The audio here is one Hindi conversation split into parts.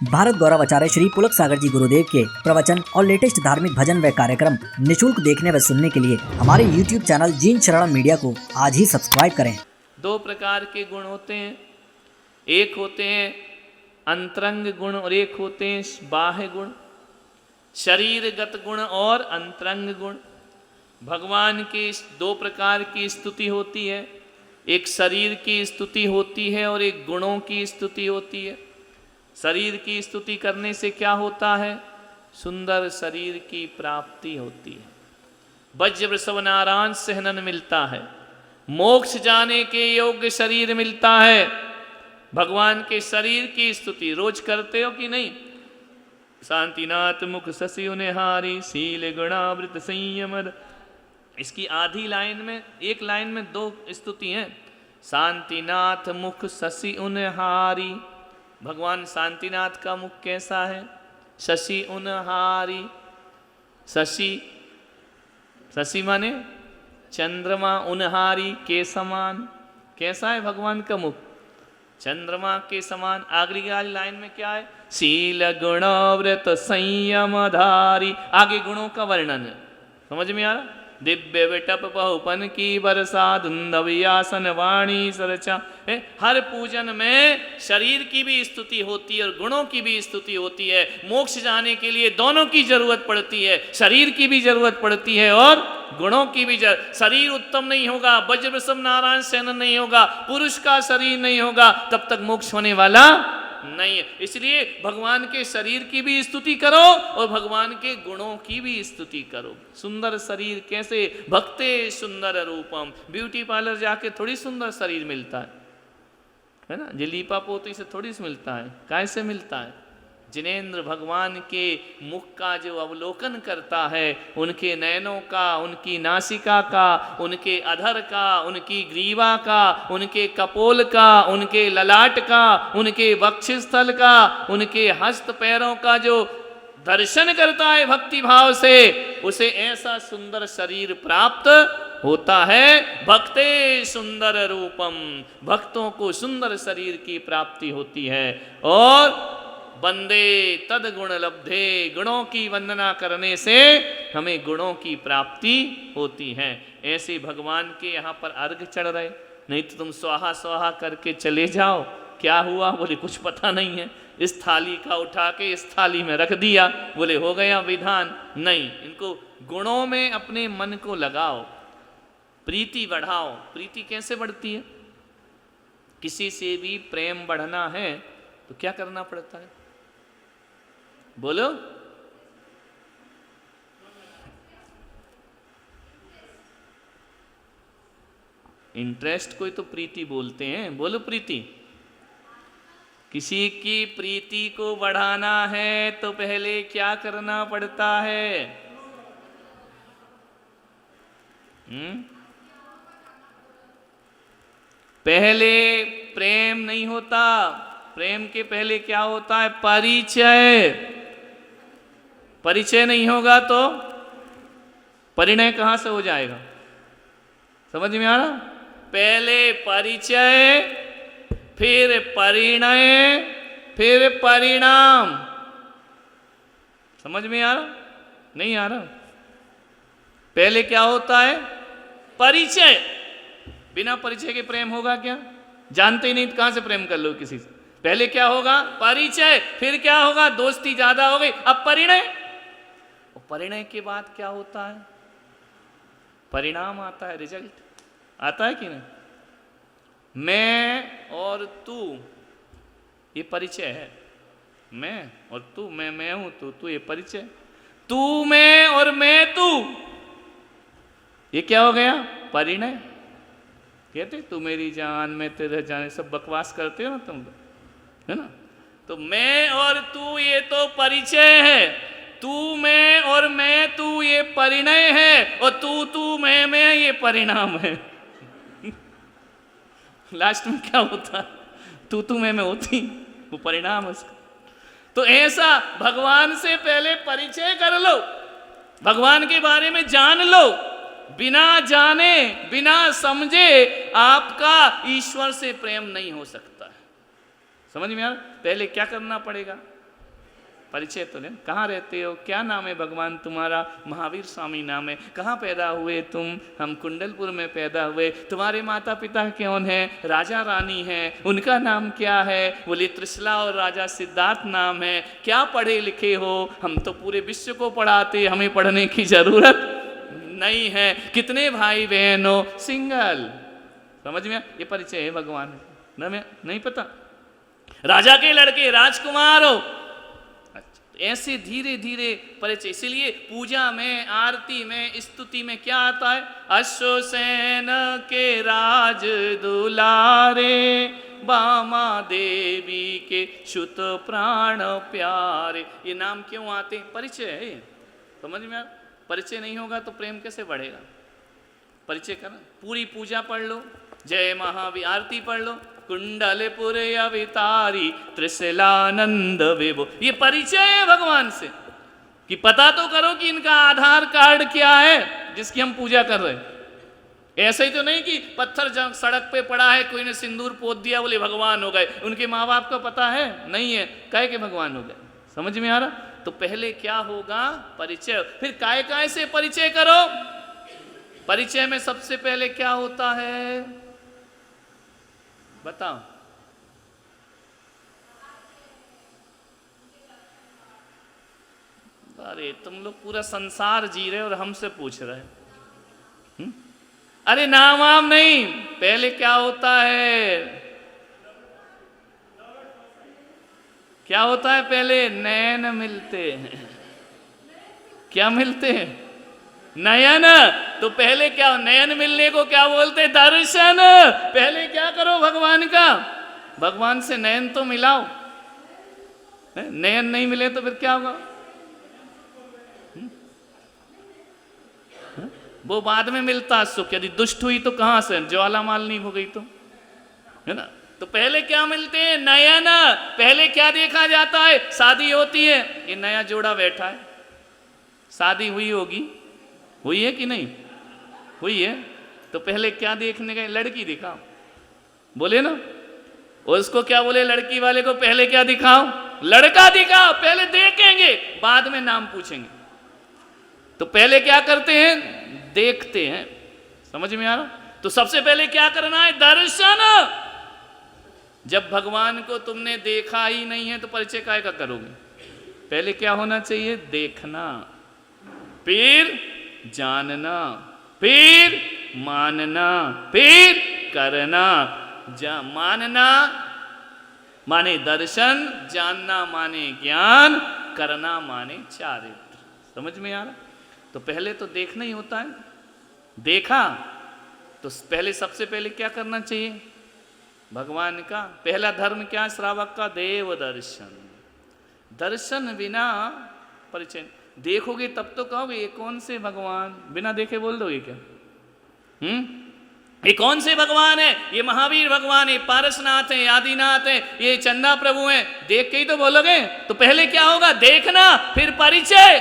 भारत गौरव आचार्य श्री पुलक सागर जी गुरुदेव के प्रवचन और लेटेस्ट धार्मिक भजन व कार्यक्रम निशुल्क देखने व सुनने के लिए हमारे YouTube चैनल जीन शरण मीडिया को आज ही सब्सक्राइब करें। दो प्रकार के गुण होते हैं, एक होते हैं अंतरंग गुण और एक होते हैं बाह्य गुण, शरीरगत गुण और अंतरंग गुण। भगवान की दो प्रकार की स्तुति होती है, एक शरीर की स्तुति होती है और एक गुणों की स्तुति होती है। शरीर की स्तुति करने से क्या होता है? सुंदर शरीर की प्राप्ति होती है, वज्र वृषभ नारायण सहनन मिलता है, मोक्ष जाने के योग्य शरीर मिलता है। भगवान के शरीर की स्तुति रोज करते हो कि नहीं? शांतिनाथ मुख शशि उनिहारी शील गुणावृत संयम। इसकी आधी लाइन में, एक लाइन में दो स्तुति हैं। शांतिनाथ मुख शशि उनिहारी, भगवान शांतिनाथ का मुख कैसा है? शशि उनहारी। शशि, शशि माने चंद्रमा, उनहारी के समान। कैसा है भगवान का मुख? चंद्रमा के समान। आगली वाली लाइन में क्या है? शील गुणव्रत संयमधारी। आगे गुणों का वर्णन है, समझ में आ रहा? दिव्य विटप बहुपन की बरसा धुंधव्यासन वाणी सरचा। हर पूजन में शरीर की भी स्तुति होती है और गुणों की भी स्तुति होती है। मोक्ष जाने के लिए दोनों की जरूरत पड़ती है, शरीर की भी जरूरत पड़ती है और गुणों की भी शरीर उत्तम नहीं होगा, वज्र वृषभ नारायण सेन नहीं होगा, पुरुष का शरीर नहीं होगा, तब तक मोक्ष होने वाला नहीं है। इसलिए भगवान के शरीर की भी स्तुति करो और भगवान के गुणों की भी स्तुति करो। सुंदर शरीर कैसे? भक्ते सुंदर रूपम। ब्यूटी पार्लर जाके थोड़ी सुंदर शरीर मिलता है ना? जलीपा पोती से थोड़ी से मिलता है। कैसे मिलता है? जिनेंद्र भगवान के मुख का जो अवलोकन करता है, उनके नयनों का, उनकी नासिका का, उनके अधर का, उनकी ग्रीवा का, उनके कपोल का, उनके ललाट का, उनके वक्षस्थल का, उनके हस्त पैरों का जो दर्शन करता है भक्ति भाव से, उसे ऐसा सुंदर शरीर प्राप्त होता है। भक्ते सुंदर रूपम, भक्तों को सुंदर शरीर की प्राप्ति होती है। और वंदे तद गुण लब्धे, गुणों की वंदना करने से हमें गुणों की प्राप्ति होती है। ऐसे भगवान के यहाँ पर अर्घ चढ़ रहे, नहीं तो तुम स्वाहा स्वाहा करके चले जाओ। क्या हुआ? बोले कुछ पता नहीं है। इस थाली का उठा के इस थाली में रख दिया, बोले हो गया विधान। नहीं, इनको गुणों में अपने मन को लगाओ, प्रीति बढ़ाओ। प्रीति कैसे बढ़ती है? किसी से भी प्रेम बढ़ना है तो क्या करना पड़ता है? बोलो। इंटरेस्ट कोई तो प्रीति बोलते हैं। बोलो प्रीति। किसी की प्रीति को बढ़ाना है तो पहले क्या करना पड़ता है? पहले प्रेम नहीं होता, प्रेम के पहले क्या होता है? परिचय। परिचय नहीं होगा तो परिणय कहां से हो जाएगा? समझ में आ रहा? पहले परिचय, फिर परिणय, फिर परिणाम। समझ में आ रहा? नहीं आ रहा? पहले क्या होता है? परिचय। बिना परिचय के प्रेम होगा क्या? जानते ही नहीं तो कहां से प्रेम कर लो किसी से? पहले क्या होगा? परिचय। फिर क्या होगा? दोस्ती ज्यादा हो गई, अब परिणय। और परिणय के बाद क्या होता है? परिणाम आता है, रिजल्ट आता है कि नहीं? मैं और तू, ये परिचय है। मैं और तू, मैं हूं तू ये परिचय। तू मैं और मैं तू, ये क्या हो गया? परिणय। कहते तू मेरी जान मैं तेरे जान, सब बकवास करते हो ना तुम, है ना? तो मैं और तू ये तो परिचय है, तू मैं और मैं तू ये परिणय है, और तू मैं ये परिणाम है। लास्ट में क्या होता? तू मैं होती, वो परिणाम है उसका। तो ऐसा भगवान से पहले परिचय कर लो, भगवान के बारे में जान लो। बिना जाने बिना समझे आपका ईश्वर से प्रेम नहीं हो सकता है। समझ में आ रहा? पहले क्या करना पड़ेगा? परिचय तो नहीं, कहाँ रहते हो, क्या नाम है भगवान तुम्हारा, महावीर स्वामी नाम है, कहाँ पैदा हुए तुम, हम कुंडलपुर में पैदा हुए, तुम्हारे माता पिता कौन है, राजा रानी है, उनका नाम क्या है, बोले त्रिशला और राजा सिद्धार्थ नाम है, क्या पढ़े लिखे हो, हम तो पूरे विश्व को पढ़ाते, हमें पढ़ने की जरूरत नहीं है, कितने भाई बहन हो, सिंगल। समझ में, ये परिचय है भगवान, नहीं पता, राजा के लड़के राजकुमार हो। ऐसे धीरे धीरे परिचय, इसलिए पूजा में, आरती में, स्तुति में क्या आता है, अश्वसेन के राज दुलारे, बामा देवी के शुत प्राण प्यारे, ये नाम क्यों आते हैं, परिचय है। समझ में, परिचय नहीं होगा तो प्रेम कैसे बढ़ेगा, परिचय करना। पूरी पूजा पढ़ लो, जय महावीर आरती पढ़ लो, कुंडलपुर अवितारी त्रिशलानंद विभो, ये परिचय है भगवान से, कि पता तो करो कि इनका आधार कार्ड क्या है जिसकी हम पूजा कर रहे हैं। ऐसे ही तो नहीं कि पत्थर सड़क पे पड़ा है, कोई ने सिंदूर पोत दिया, बोले भगवान हो गए, उनके माँ बाप को पता है नहीं है, कहे के भगवान हो गए। समझ में आ रहा, तो पहले क्या होगा, परिचय, फिर काय काय से परिचय करो। परिचय में सबसे पहले क्या होता है बताओ, अरे तुम लोग पूरा संसार जी रहे और हमसे पूछ रहे, अरे नाम वाम नहीं, पहले क्या होता है, क्या होता है, पहले नयन मिलते हैं। क्या मिलते हैं, नयन। तो पहले क्या, नयन मिलने को क्या बोलते, दर्शन। पहले क्या करो भगवान का, भगवान से नयन तो मिलाओ, नयन नहीं मिले तो फिर क्या होगा, वो बाद में मिलता सुख, यदि दुष्ट हुई तो कहां से, ज्वालामाल नहीं हो गई तो, है ना। तो पहले क्या मिलते हैं, नयन। पहले क्या देखा जाता है, शादी होती है, ये नया जोड़ा बैठा है, शादी हुई होगी, हुई है कि नहीं हुई है, तो पहले क्या देखने गए, लड़की दिखाओ, बोले ना, उसको क्या बोले, लड़की वाले को पहले क्या दिखाओ, लड़का दिखाओ, पहले देखेंगे बाद में नाम पूछेंगे। तो पहले क्या करते हैं, देखते हैं। समझ में आ रहा, तो सबसे पहले क्या करना है, दर्शन। जब भगवान को तुमने देखा ही नहीं है तो परिचय काय का करोगे, पहले क्या होना चाहिए, देखना, फिर जानना, फिर मानना, फिर करना। मानना माने दर्शन, जानना माने ज्ञान, करना माने चारित्र। समझ में आ रहा, तो पहले तो देखना ही होता है। देखा तो पहले सबसे पहले क्या करना चाहिए, भगवान का पहला धर्म क्या है, श्रावक का देव दर्शन। दर्शन बिना परिचय, देखोगे तब तो कहोगे ये कौन से भगवान, बिना देखे बोल दोगे क्या, ये कौन से भगवान है, ये महावीर भगवान है, पारसनाथ है, आदिनाथ है, ये चंदा प्रभु है, देख के ही तो बोलोगे। तो पहले क्या होगा, देखना, फिर परिचय।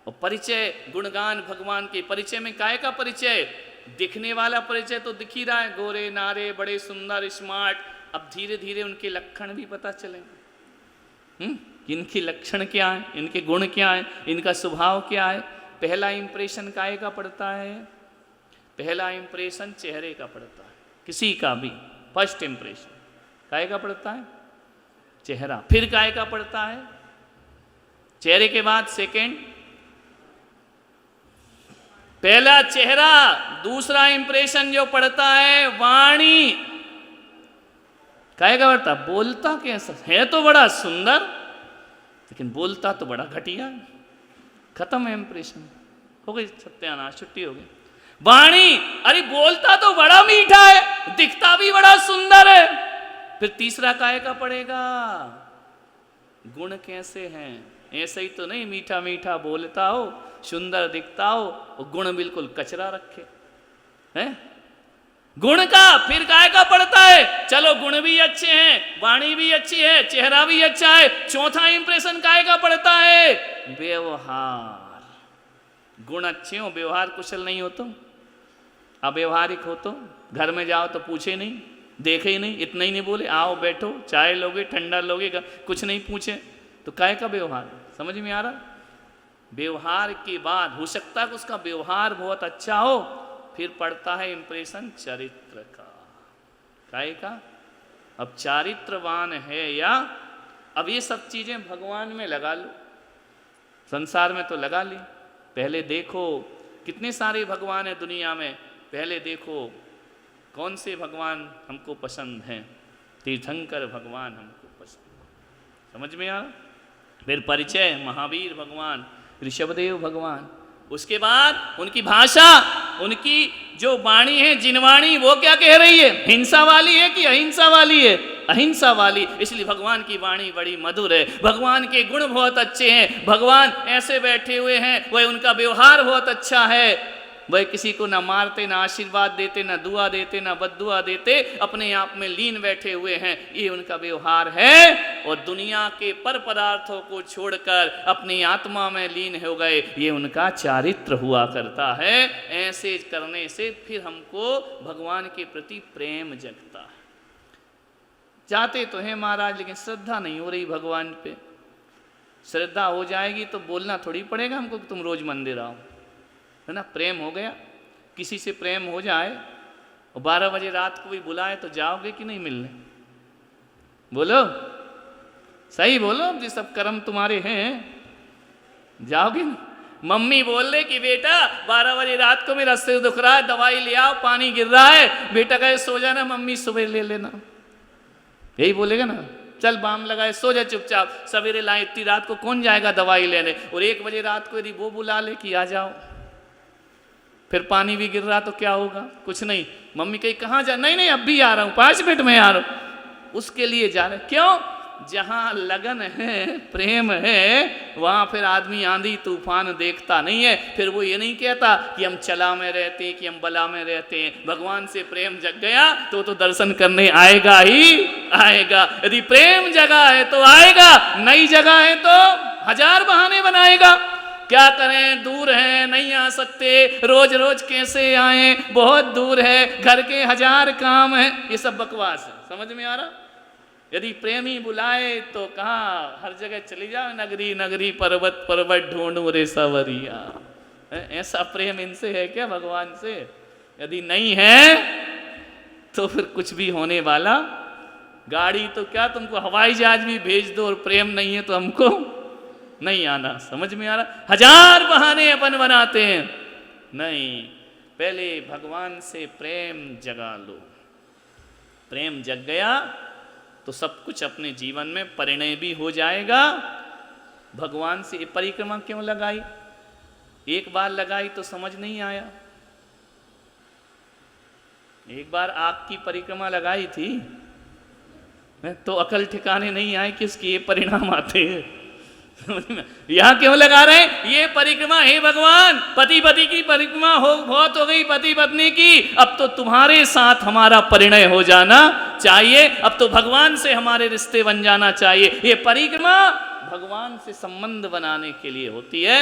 और परिचय गुणगान भगवान के, परिचय में काय का परिचय, दिखने वाला परिचय तो दिख ही रहा है, गोरे नारे, बड़े सुंदर, स्मार्ट। अब धीरे धीरे उनके लक्षण भी पता चलेंगे, इनके लक्षण क्या है, इनके गुण क्या है, इनका स्वभाव क्या है। पहला इंप्रेशन काय का पड़ता है, पहला इंप्रेशन चेहरे का पड़ता है, किसी का भी फर्स्ट इंप्रेशन काय का पड़ता है, चेहरा। फिर काय का पड़ता है, चेहरे के बाद सेकंड, पहला चेहरा, दूसरा इंप्रेशन जो पड़ता है वाणी। काय का पड़ता, बोलता कैसा है, तो बड़ा सुंदर लेकिन बोलता तो बड़ा घटिया, खत्म है इंप्रेशन, हो गई सत्यानाश, छुट्टी हो गई। वाणी, अरे बोलता तो बड़ा मीठा है, दिखता भी बड़ा सुंदर है। फिर तीसरा काय का पड़ेगा, गुण कैसे हैं, ऐसे ही तो नहीं मीठा मीठा बोलता हो, सुंदर दिखता हो और गुण बिल्कुल कचरा रखे हैं। गुण का फिर काय का पड़ता है, चलो गुण भी अच्छे हैं, वाणी भी अच्छी है, चेहरा भी अच्छा है, चौथा इंप्रेशन काय का पड़ता है, व्यवहार। गुण अच्छे हो, व्यवहार कुशल नहीं हो तो, अव्यवहारिक हो तो घर में जाओ तो पूछे नहीं, देखे ही नहीं, इतना ही नहीं बोले आओ बैठो, चाय लोगे, ठंडा लोगे, कुछ नहीं पूछे, तो काय का व्यवहार, समझ में आ रहा? व्यवहार के बाद हो सकता है कि उसका व्यवहार बहुत अच्छा हो, फिर पड़ता है इंप्रेशन चरित्र का। काय का? अब चारित्रवान है या, अब ये सब चीजें भगवान में लगा लो, संसार में तो लगा ली। पहले देखो कितने सारे भगवान हैं दुनिया में, पहले देखो कौन से भगवान हमको पसंद हैं। तीर्थंकर भगवान हमको पसंद, समझ में आ? फिर परिचय महावीर भगवान, ऋषभदेव भगवान, उसके बाद उनकी भाषा, उनकी जो वाणी है जिनवाणी, वो क्या कह रही है, हिंसा वाली है कि अहिंसा वाली है? अहिंसा वाली। इसलिए भगवान की वाणी बड़ी मधुर है, भगवान के गुण बहुत अच्छे हैं, भगवान ऐसे बैठे हुए हैं, वह उनका व्यवहार बहुत अच्छा है, वह किसी को ना मारते, ना आशीर्वाद देते, ना दुआ देते, ना बद्दुआ देते, अपने आप में लीन बैठे हुए हैं, ये उनका व्यवहार है। और दुनिया के पर पदार्थों को छोड़कर अपनी आत्मा में लीन हो गए, ये उनका चारित्र हुआ करता है। ऐसे करने से फिर हमको भगवान के प्रति प्रेम जगता है। चाहते तो हैं महाराज, लेकिन श्रद्धा नहीं हो रही भगवान पे। श्रद्धा हो जाएगी तो बोलना थोड़ी पड़ेगा हमको कि तुम रोज मंदिर आओ, है ना? प्रेम हो गया, किसी से प्रेम हो जाए और 12 बजे रात को भी बुलाए तो जाओगे कि नहीं मिलने? बोलो, सही बोलो, ये सब कर्म तुम्हारे हैं, जाओगे ना? मम्मी बोल रहे कि बेटा 12 बजे रात को मेरा सिर दुख रहा है, दवाई ले आओ, पानी गिर रहा है, बेटा कहे सो जाना, मम्मी सुबह ले लेना, यही बोलेगा ना? चल बाम लगाए सो जा चुपचाप, सवेरे लाए, इतनी रात को कौन जाएगा दवाई लेने? और 1 बजे रात को यदि वो बुला ले कि आ जाओ, फिर पानी भी गिर रहा तो क्या होगा? कुछ नहीं। मम्मी कही कहाँ जा? नहीं नहीं, अब भी आ रहा हूँ, 5 मिनट में आ रहा हूँ। उसके लिए जा रहे, क्यों? जहाँ लगन है, प्रेम है, वहाँ फिर आदमी आंधी तूफान देखता नहीं है। फिर वो ये नहीं कहता कि हम चला में रहते हैं, कि हम बला में रहते हैं। भगवान से प्रेम जग गया तो दर्शन करने आएगा ही आएगा। यदि प्रेम जगा है तो आएगा, नई जगह है तो 1000 बहाने बनाएगा। क्या करें, दूर है, नहीं आ सकते, रोज रोज कैसे आए, बहुत दूर है, घर के 1000 काम है, ये सब बकवास है। समझ में आ रहा? यदि प्रेमी बुलाए तो कहाँ, हर जगह चली जाओ, नगरी नगरी पर्वत पर्वत ढूंढूं रे सवरिया। ऐसा प्रेम इनसे है क्या भगवान से? यदि नहीं है तो फिर कुछ भी होने वाला। गाड़ी तो क्या, तुमको हवाई जहाज भी भेज दो और प्रेम नहीं है तो हमको नहीं आना। समझ में आ रहा? 1000 बहाने अपन बनाते हैं। नहीं, पहले भगवान से प्रेम जगा लो। प्रेम जग गया तो सब कुछ अपने जीवन में परिणय भी हो जाएगा। भगवान से परिक्रमा क्यों लगाई? एक बार लगाई तो समझ नहीं आया। एक बार आग की परिक्रमा लगाई थी तो अकल ठिकाने नहीं आए कि इसके ये परिणाम आते हैं। यहां क्यों लगा रहे हैं? ये परिक्रमा, हे भगवान, पति पति की परिक्रमा बहुत हो गई, पति पत्नी की, अब तो तुम्हारे साथ हमारा परिणय हो जाना चाहिए, अब तो भगवान से हमारे रिश्ते बन जाना चाहिए। ये परिक्रमा भगवान से संबंध बनाने के लिए होती है।